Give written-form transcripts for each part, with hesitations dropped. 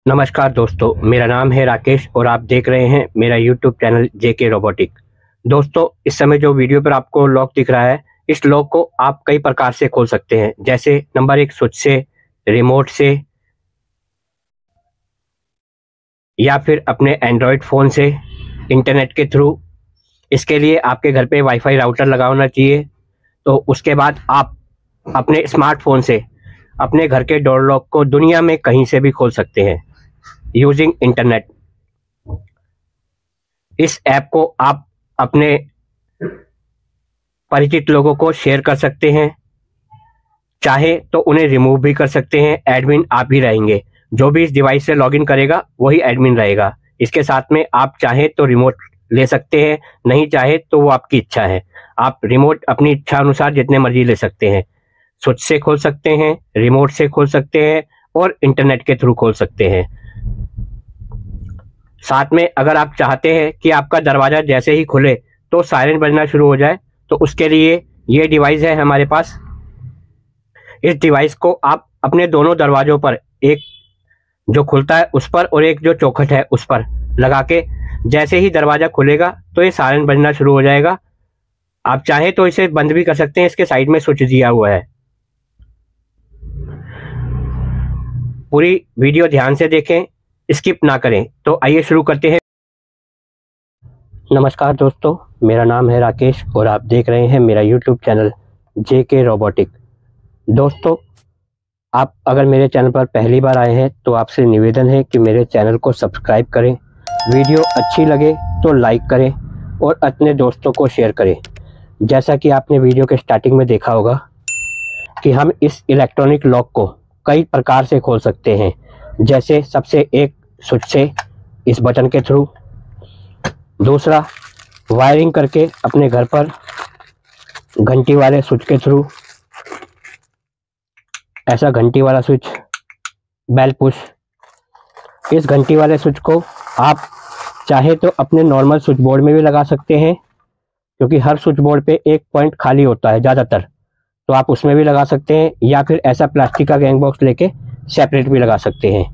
नमस्कार दोस्तों, मेरा नाम है राकेश और आप देख रहे हैं मेरा YouTube चैनल जेके रोबोटिक। दोस्तों, इस समय जो वीडियो पर आपको लॉक दिख रहा है, इस लॉक को आप कई प्रकार से खोल सकते हैं। जैसे नंबर 1 स्विच से, रिमोट से, या फिर अपने एंड्रॉयड फ़ोन से, इंटरनेट के थ्रू। इसके लिए आपके घर पे वाईफाई राउटर लगा होना चाहिए। तो उसके बाद आप अपने स्मार्टफोन से अपने घर के डोर लॉक को दुनिया में कहीं से भी खोल सकते हैं यूजिंग इंटरनेट। इस ऐप को आप अपने परिचित लोगों को शेयर कर सकते हैं, चाहे तो उन्हें रिमूव भी कर सकते हैं। एडमिन आप ही रहेंगे, जो भी इस डिवाइस से लॉगिन करेगा वही एडमिन रहेगा। इसके साथ में आप चाहे तो रिमोट ले सकते हैं, नहीं चाहे तो वो आपकी इच्छा है। आप रिमोट अपनी इच्छा अनुसार जितने मर्जी ले सकते हैं। स्विच से खोल सकते हैं, रिमोट से खोल सकते हैं और इंटरनेट के थ्रू खोल सकते हैं। साथ में अगर आप चाहते हैं कि आपका दरवाजा जैसे ही खुले तो सायरन बजना शुरू हो जाए, तो उसके लिए ये डिवाइस है हमारे पास। इस डिवाइस को आप अपने दोनों दरवाजों पर, एक जो खुलता है उस पर और एक जो चौखट है उस पर लगा के, जैसे ही दरवाजा खुलेगा तो ये सायरन बजना शुरू हो जाएगा। आप चाहें तो इसे बंद भी कर सकते हैं, इसके साइड में स्विच दिया हुआ है। पूरी वीडियो ध्यान से देखें, स्किप ना करें। तो आइए शुरू करते हैं। नमस्कार दोस्तों, मेरा नाम है राकेश और आप देख रहे हैं मेरा YouTube चैनल जेके रोबोटिक। दोस्तों, आप अगर मेरे चैनल पर पहली बार आए हैं तो आपसे निवेदन है कि मेरे चैनल को सब्सक्राइब करें, वीडियो अच्छी लगे तो लाइक करें और अपने दोस्तों को शेयर करें। जैसा कि आपने वीडियो के स्टार्टिंग में देखा होगा कि हम इस इलेक्ट्रॉनिक लॉक को कई प्रकार से खोल सकते हैं। जैसे सबसे एक स्विच से, इस बटन के थ्रू। दूसरा, वायरिंग करके अपने घर पर घंटी वाले स्विच के थ्रू। ऐसा घंटी वाला स्विच, बेल पुश। इस घंटी वाले स्विच को आप चाहे तो अपने नॉर्मल स्विच बोर्ड में भी लगा सकते हैं, क्योंकि हर स्विच बोर्ड पे एक पॉइंट खाली होता है ज़्यादातर, तो आप उसमें भी लगा सकते हैं। या फिर ऐसा प्लास्टिक का गैंग बॉक्स लेके सेपरेट भी लगा सकते हैं।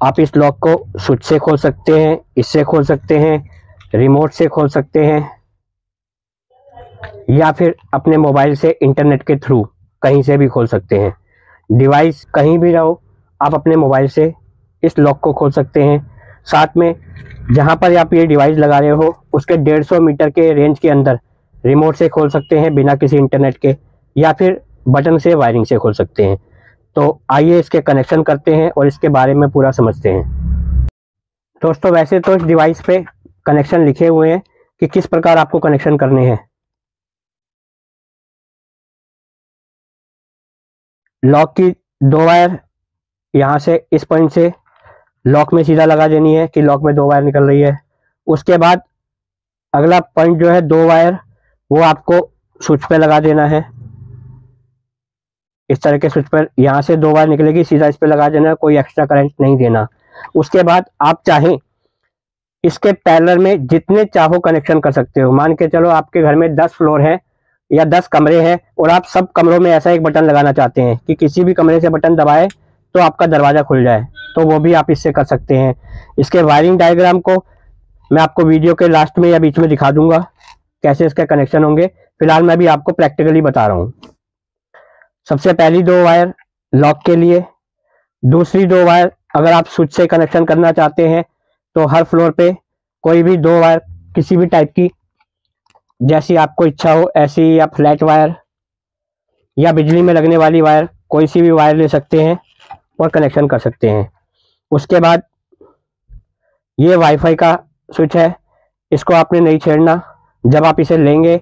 आप इस लॉक को स्विच से खोल सकते हैं, इससे खोल सकते हैं, रिमोट से खोल सकते हैं, या फिर अपने मोबाइल से इंटरनेट के थ्रू कहीं से भी खोल सकते हैं। डिवाइस कहीं भी रहो, आप अपने मोबाइल से इस लॉक को खोल सकते हैं। साथ में जहां पर आप ये डिवाइस लगा रहे हो उसके 150 मीटर के रेंज के अंदर रिमोट से खोल सकते हैं बिना किसी इंटरनेट के, या फिर बटन से वायरिंग से खोल सकते हैं। तो आइए इसके कनेक्शन करते हैं और इसके बारे में पूरा समझते हैं। दोस्तों, वैसे तो इस डिवाइस पे कनेक्शन लिखे हुए हैं कि किस प्रकार आपको कनेक्शन करने हैं। लॉक की 2 वायर यहाँ से, इस पॉइंट से लॉक में सीधा लगा देनी है कि लॉक में 2 वायर निकल रही है। उसके बाद अगला पॉइंट जो है 2 वायर, वो आपको स्विच पे लगा देना है। इस तरह के स्विच पर यहाँ से 2 वायर निकलेगी, सीधा इस पे लगा देना, कोई एक्स्ट्रा करंट नहीं देना। उसके बाद आप चाहें इसके पैरेलल में जितने चाहो कनेक्शन कर सकते हो। मान के चलो आपके घर में 10 फ्लोर है या 10 कमरे हैं और आप सब कमरों में ऐसा एक बटन लगाना चाहते हैं कि किसी भी कमरे से बटन दबाए तो आपका दरवाजा खुल जाए, तो वो भी आप इससे कर सकते हैं। इसके वायरिंग डायग्राम को मैं आपको वीडियो के लास्ट में या बीच में दिखा दूंगा कैसे इसका कनेक्शन होंगे। फिलहाल मैं भी आपको प्रैक्टिकली बता रहा हूँ। सबसे पहली 2 वायर लॉक के लिए, दूसरी 2 वायर अगर आप स्विच से कनेक्शन करना चाहते हैं तो हर फ्लोर पे कोई भी 2 वायर किसी भी टाइप की, जैसी आपको इच्छा हो ऐसी, या फ्लैट वायर या बिजली में लगने वाली वायर, कोई सी भी वायर ले सकते हैं और कनेक्शन कर सकते हैं। उसके बाद ये वाईफाई का स्विच है, इसको आपने नहीं छेड़ना। जब आप इसे लेंगे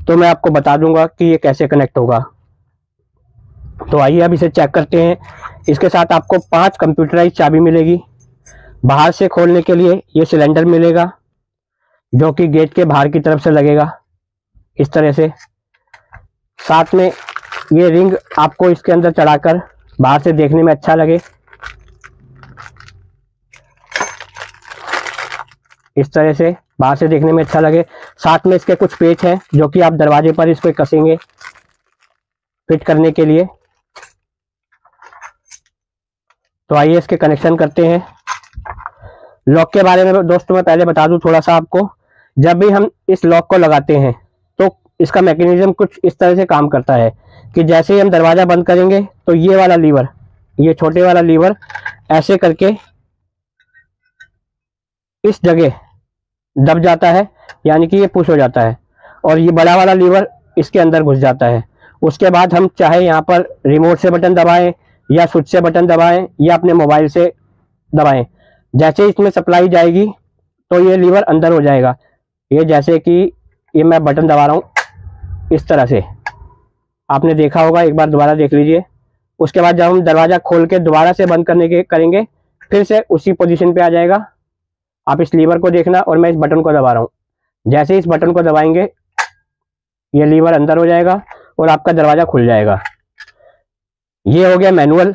तो मैं आपको बता दूंगा कि ये कैसे कनेक्ट होगा। तो आइए अब इसे चेक करते हैं। इसके साथ आपको 5 कंप्यूटराइज चाबी मिलेगी। बाहर से खोलने के लिए ये सिलेंडर मिलेगा, जो कि गेट के बाहर की तरफ से लगेगा इस तरह से। साथ में ये रिंग आपको इसके अंदर चढ़ाकर बाहर से देखने में अच्छा लगे, इस तरह से बाहर से देखने में अच्छा लगे। साथ में इसके कुछ पेच हैं जो कि आप दरवाजे पर इसको कसेंगे फिट करने के लिए। तो आइए इसके कनेक्शन करते हैं। लॉक के बारे में दोस्तों मैं पहले बता दूं थोड़ा सा आपको। जब भी हम इस लॉक को लगाते हैं तो इसका मैकेनिज्म कुछ इस तरह से काम करता है कि जैसे ही हम दरवाज़ा बंद करेंगे तो ये वाला लीवर, ये छोटे वाला लीवर ऐसे करके इस जगह दब जाता है, यानी कि ये पुश हो जाता है, और ये बड़ा वाला लीवर इसके अंदर घुस जाता है। उसके बाद हम चाहे यहाँ पर रिमोट से बटन दबाएं या स्विच से बटन दबाएं या अपने मोबाइल से दबाएं, जैसे इसमें सप्लाई जाएगी तो ये लीवर अंदर हो जाएगा। ये जैसे कि ये मैं बटन दबा रहा हूँ इस तरह से, आपने देखा होगा, एक बार दोबारा देख लीजिए। उसके बाद जब हम दरवाज़ा खोल के दोबारा से बंद करने के करेंगे फिर से उसी पोजीशन पे आ जाएगा। आप इस लीवर को देखना और मैं इस बटन को दबा रहा हूँ, जैसे इस बटन को दबाएंगे ये लीवर अंदर हो जाएगा और आपका दरवाज़ा खुल जाएगा। ये हो गया मैनुअल।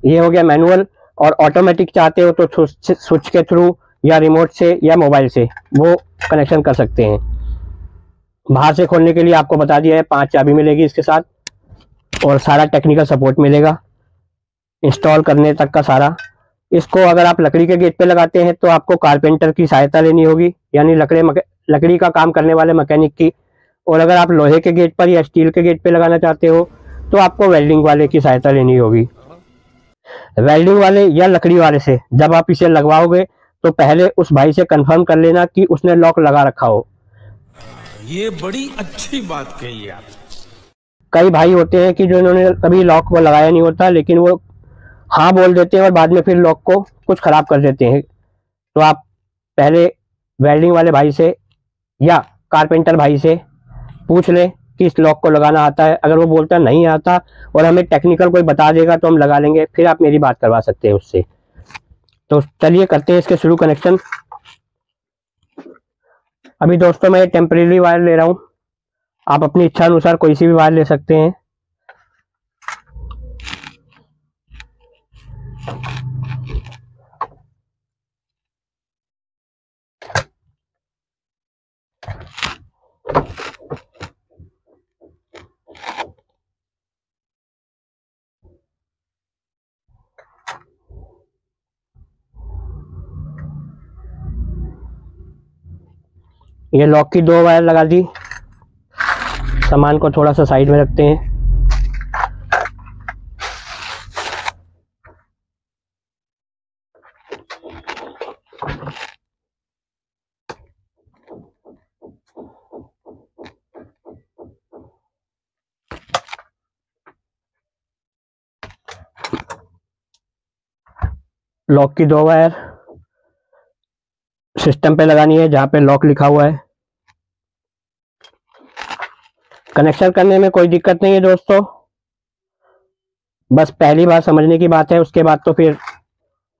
ये हो गया मैनुअल। और ऑटोमेटिक चाहते हो तो स्विच के थ्रू या रिमोट से या मोबाइल से वो कनेक्शन कर सकते हैं। बाहर से खोलने के लिए आपको बता दिया है 5 चाबी मिलेगी इसके साथ और सारा टेक्निकल सपोर्ट मिलेगा इंस्टॉल करने तक का सारा। इसको अगर आप लकड़ी के गेट पे लगाते हैं तो आपको कारपेंटर की सहायता लेनी होगी, यानी लकड़ी का काम करने वाले मैकेनिक की। और अगर आप लोहे के गेट पर या स्टील के गेट पे लगाना चाहते हो तो आपको वेल्डिंग वाले की सहायता लेनी होगी। वेल्डिंग वाले या लकड़ी वाले से जब आप इसे लगवाओगे तो पहले उस भाई से कंफर्म कर लेना कि उसने लॉक लगा रखा हो। ये बड़ी अच्छी बात कही आप। कई भाई होते हैं कि जो इन्होंने कभी लॉक को लगाया नहीं होता, लेकिन वो हाँ बोल देते हैं और बाद में फिर लॉक को कुछ खराब कर देते हैं। तो आप पहले वेल्डिंग वाले भाई से या कारपेंटर भाई से पूछ लें कि इस लॉक को लगाना आता है। अगर वो बोलता नहीं आता और हमें टेक्निकल कोई बता देगा तो हम लगा लेंगे, फिर आप मेरी बात करवा सकते हैं उससे। तो चलिए करते हैं इसके शुरू कनेक्शन। अभी दोस्तों मैं टेम्परेरी वायर ले रहा हूँ, आप अपनी इच्छा अनुसार कोई सी भी वायर ले सकते हैं। ये लॉक की 2 वायर लगा दी। सामान को थोड़ा सा साइड में रखते हैं। लॉक की 2 वायर सिस्टम पे लगानी है जहाँ पे लॉक लिखा हुआ है। कनेक्शन करने में कोई दिक्कत नहीं है दोस्तों, बस पहली बार समझने की बात है, उसके बाद तो फिर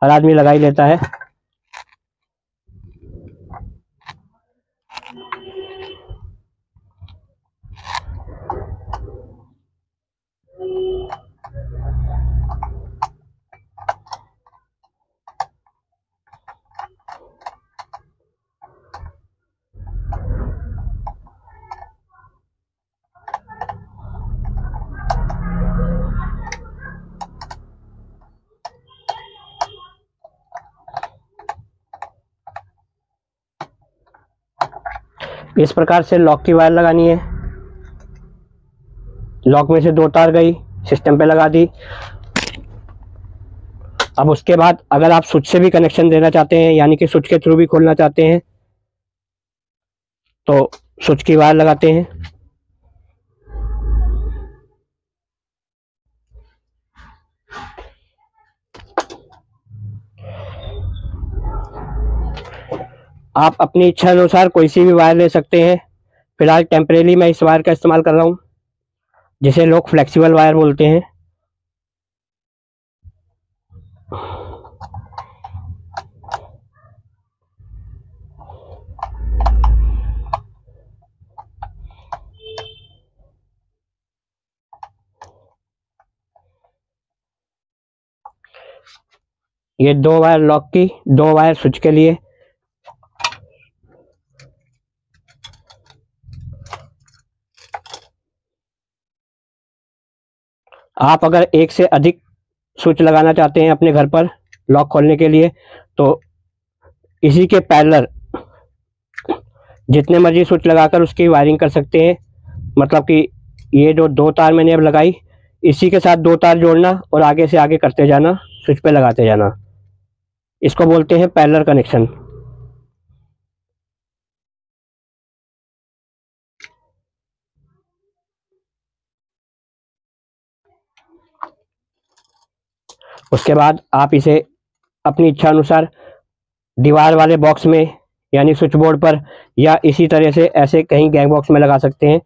हर आदमी लगा ही लेता है। इस प्रकार से लॉक की वायर लगानी है। लॉक में से 2 तार गई, सिस्टम पे लगा दी। अब उसके बाद अगर आप स्विच से भी कनेक्शन देना चाहते हैं, यानी कि स्विच के थ्रू भी खोलना चाहते हैं, तो स्विच की वायर लगाते हैं। आप अपनी इच्छा अनुसार कोई सी भी वायर ले सकते हैं। फिलहाल टेम्परेरी मैं इस वायर का इस्तेमाल कर रहा हूँ, जिसे लोग फ्लेक्सिबल वायर बोलते हैं। ये 2 वायर लॉक की, 2 वायर स्विच के लिए। आप अगर एक से अधिक स्विच लगाना चाहते हैं अपने घर पर लॉक खोलने के लिए, तो इसी के पैरेलल जितने मर्जी स्विच लगाकर उसकी वायरिंग कर सकते हैं। मतलब कि ये जो 2 तार मैंने अब लगाई, इसी के साथ 2 तार जोड़ना और आगे से आगे करते जाना, स्विच पे लगाते जाना। इसको बोलते हैं पैरेलल कनेक्शन। उसके बाद आप इसे अपनी इच्छा अनुसार दीवार वाले बॉक्स में यानी स्विच बोर्ड पर या इसी तरह से ऐसे कहीं गैंग बॉक्स में लगा सकते हैं।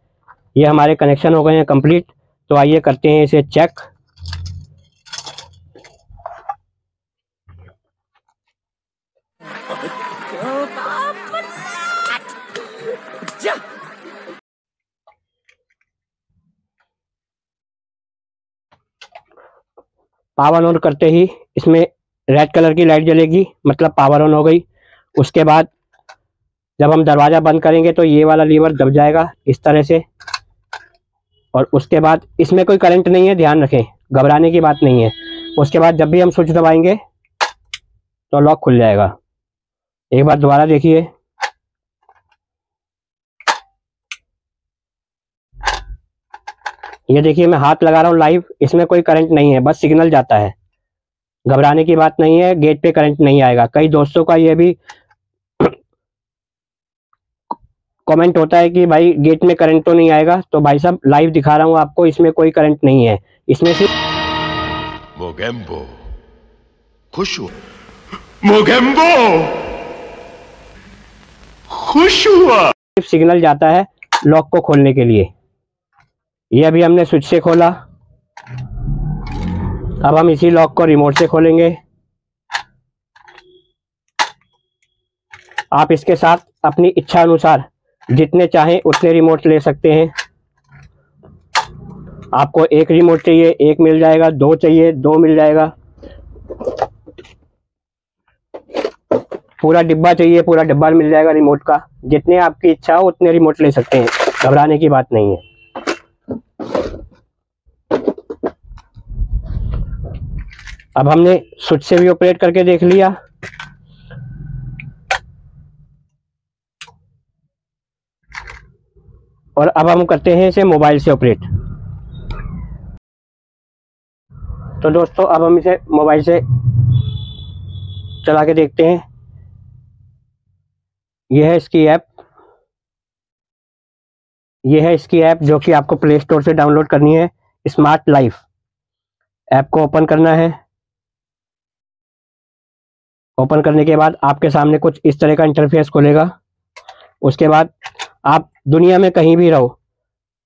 ये हमारे कनेक्शन हो गए हैं कंप्लीट। तो आइए करते हैं इसे चेक। पावर ऑन करते ही इसमें रेड कलर की लाइट जलेगी, मतलब पावर ऑन हो गई। उसके बाद जब हम दरवाज़ा बंद करेंगे तो ये वाला लीवर दब जाएगा इस तरह से, और उसके बाद इसमें कोई करंट नहीं है, ध्यान रखें, घबराने की बात नहीं है। उसके बाद जब भी हम स्विच दबाएंगे तो लॉक खुल जाएगा। एक बार दोबारा देखिए। ये देखिए मैं हाथ लगा रहा हूँ लाइव, इसमें कोई करंट नहीं है, बस सिग्नल जाता है। घबराने की बात नहीं है, गेट पे करंट नहीं आएगा। कई दोस्तों का ये भी कमेंट होता है कि भाई गेट में करंट तो नहीं आएगा, तो भाई साहब लाइव दिखा रहा हूँ आपको, इसमें कोई करंट नहीं है। इसमें सिर्फ मोगेम्बो खुश हुआ, मोगेम्बो खुश हुआ, सिर्फ सिग्नल जाता है लॉक को खोलने के लिए। ये अभी हमने स्विच से खोला, अब हम इसी लॉक को रिमोट से खोलेंगे। आप इसके साथ अपनी इच्छा अनुसार जितने चाहें उतने रिमोट ले सकते हैं। आपको एक रिमोट चाहिए, एक मिल जाएगा, 2 चाहिए, 2 मिल जाएगा। पूरा डिब्बा चाहिए, पूरा डिब्बा मिल जाएगा रिमोट का। जितने आपकी इच्छा हो उतने रिमोट ले सकते हैं, घबराने की बात नहीं है। अब हमने स्विच से भी ऑपरेट करके देख लिया। और अब हम करते हैं इसे मोबाइल से ऑपरेट। तो दोस्तों अब हम इसे मोबाइल से चला के देखते हैं। यह है इसकी ऐप, यह है इसकी ऐप जो कि आपको प्ले स्टोर से डाउनलोड करनी है। स्मार्ट लाइफ ऐप को ओपन करना है। ओपन करने के बाद आपके सामने कुछ इस तरह का इंटरफेस खुलेगा। उसके बाद आप दुनिया में कहीं भी रहो,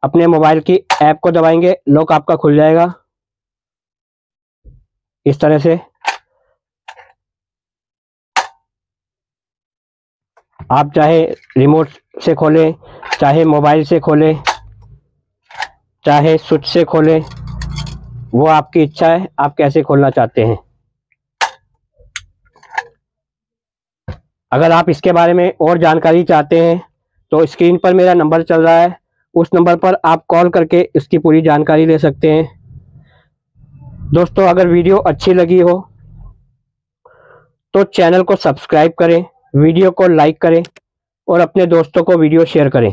अपने मोबाइल की ऐप को दबाएंगे, लॉक आपका खुल जाएगा इस तरह से। आप चाहे रिमोट से खोलें, चाहे मोबाइल से खोलें, चाहे स्विच से खोलें, वो आपकी इच्छा है, आप कैसे खोलना चाहते हैं। अगर आप इसके बारे में और जानकारी चाहते हैं तो स्क्रीन पर मेरा नंबर चल रहा है, उस नंबर पर आप कॉल करके इसकी पूरी जानकारी ले सकते हैं। दोस्तों अगर वीडियो अच्छी लगी हो तो चैनल को सब्सक्राइब करें, वीडियो को लाइक करें और अपने दोस्तों को वीडियो शेयर करें।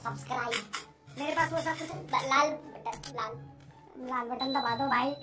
सब्सक्राइब, मेरे पास वो सब कुछ लाल बटन दबा दो भाई।